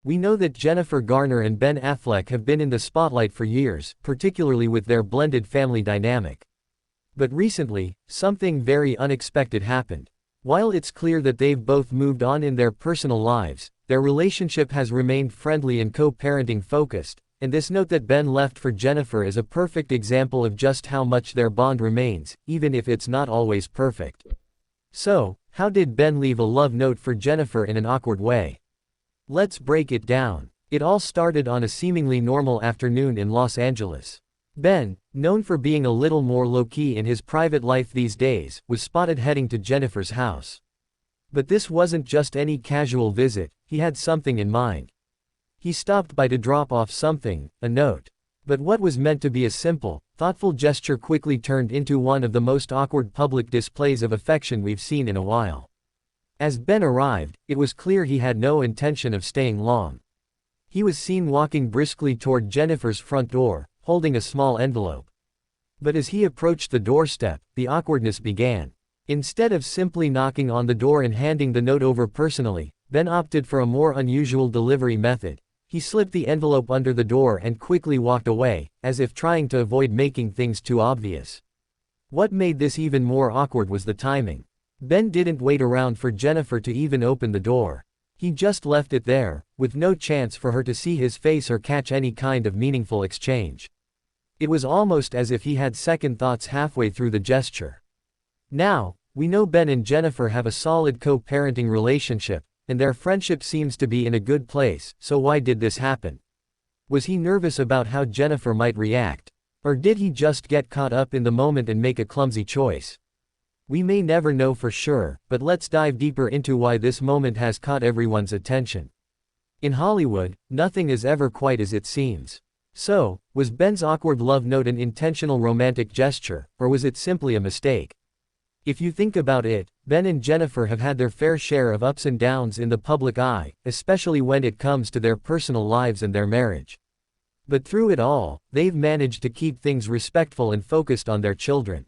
We know that Jennifer Garner and Ben Affleck have been in the spotlight for years, particularly with their blended family dynamic. But recently, something very unexpected happened. While it's clear that they've both moved on in their personal lives, their relationship has remained friendly and co-parenting focused, and this note that Ben left for Jennifer is a perfect example of just how much their bond remains, even if it's not always perfect. So, how did Ben leave a love note for Jennifer in an awkward way? Let's break it down. It all started on a seemingly normal afternoon in Los Angeles. Ben, known for being a little more low-key in his private life these days, was spotted heading to Jennifer's house. But this wasn't just any casual visit, he had something in mind. He stopped by to drop off something, a note. But what was meant to be a simple, thoughtful gesture quickly turned into one of the most awkward public displays of affection we've seen in a while. As Ben arrived, it was clear he had no intention of staying long. He was seen walking briskly toward Jennifer's front door, holding a small envelope. But as he approached the doorstep, the awkwardness began. Instead of simply knocking on the door and handing the note over personally, Ben opted for a more unusual delivery method. He slipped the envelope under the door and quickly walked away, as if trying to avoid making things too obvious. What made this even more awkward was the timing. Ben didn't wait around for Jennifer to even open the door. He just left it there, with no chance for her to see his face or catch any kind of meaningful exchange. It was almost as if he had second thoughts halfway through the gesture. Now, we know Ben and Jennifer have a solid co-parenting relationship, and their friendship seems to be in a good place, so why did this happen? Was he nervous about how Jennifer might react? Or did he just get caught up in the moment and make a clumsy choice? We may never know for sure, but let's dive deeper into why this moment has caught everyone's attention. In Hollywood, nothing is ever quite as it seems. So, was Ben's awkward love note an intentional romantic gesture, or was it simply a mistake? If you think about it, Ben and Jennifer have had their fair share of ups and downs in the public eye, especially when it comes to their personal lives and their marriage. But through it all, they've managed to keep things respectful and focused on their children.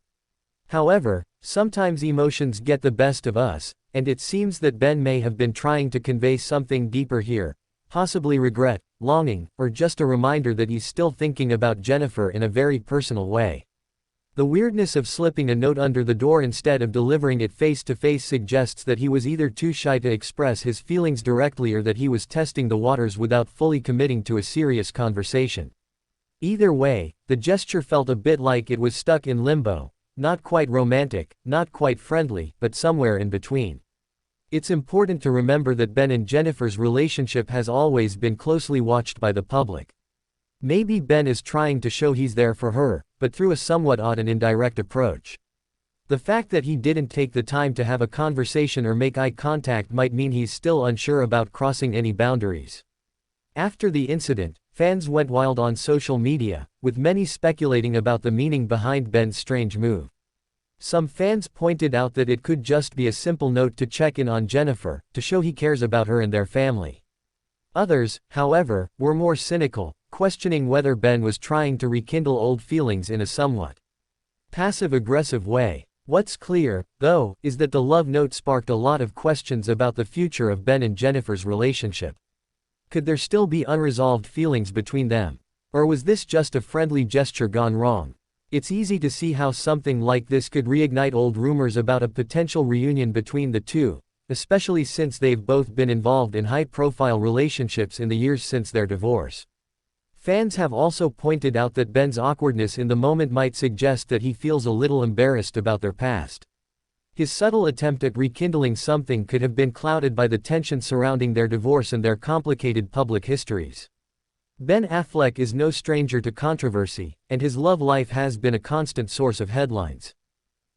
However, sometimes emotions get the best of us, and it seems that Ben may have been trying to convey something deeper here, possibly regret, longing, or just a reminder that he's still thinking about Jennifer in a very personal way. The weirdness of slipping a note under the door instead of delivering it face to face suggests that he was either too shy to express his feelings directly or that he was testing the waters without fully committing to a serious conversation. Either way, the gesture felt a bit like it was stuck in limbo. Not quite romantic, not quite friendly, but somewhere in between. It's important to remember that Ben and Jennifer's relationship has always been closely watched by the public. Maybe Ben is trying to show he's there for her, but through a somewhat odd and indirect approach. The fact that he didn't take the time to have a conversation or make eye contact might mean he's still unsure about crossing any boundaries. After the incident, fans went wild on social media, with many speculating about the meaning behind Ben's strange move. Some fans pointed out that it could just be a simple note to check in on Jennifer, to show he cares about her and their family. Others, however, were more cynical, questioning whether Ben was trying to rekindle old feelings in a somewhat passive-aggressive way. What's clear, though, is that the love note sparked a lot of questions about the future of Ben and Jennifer's relationship. Could there still be unresolved feelings between them? Or was this just a friendly gesture gone wrong? It's easy to see how something like this could reignite old rumors about a potential reunion between the two, especially since they've both been involved in high-profile relationships in the years since their divorce. Fans have also pointed out that Ben's awkwardness in the moment might suggest that he feels a little embarrassed about their past. His subtle attempt at rekindling something could have been clouded by the tension surrounding their divorce and their complicated public histories. Ben Affleck is no stranger to controversy, and his love life has been a constant source of headlines.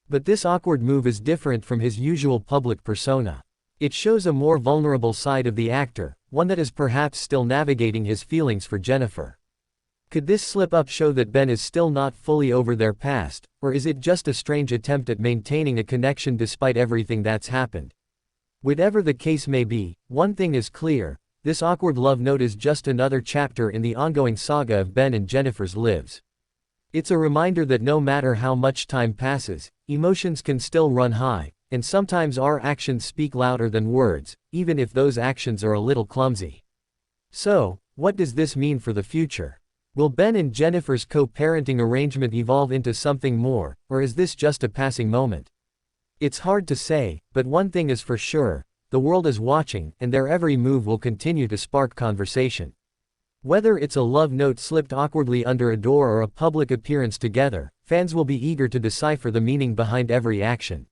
But this awkward move is different from his usual public persona. It shows a more vulnerable side of the actor, one that is perhaps still navigating his feelings for Jennifer. Could this slip-up show that Ben is still not fully over their past, or is it just a strange attempt at maintaining a connection despite everything that's happened? Whatever the case may be, one thing is clear: this awkward love note is just another chapter in the ongoing saga of Ben and Jennifer's lives. It's a reminder that no matter how much time passes, emotions can still run high, and sometimes our actions speak louder than words, even if those actions are a little clumsy. So, what does this mean for the future? Will Ben and Jennifer's co-parenting arrangement evolve into something more, or is this just a passing moment? It's hard to say, but one thing is for sure, the world is watching, and their every move will continue to spark conversation. Whether it's a love note slipped awkwardly under a door or a public appearance together, fans will be eager to decipher the meaning behind every action.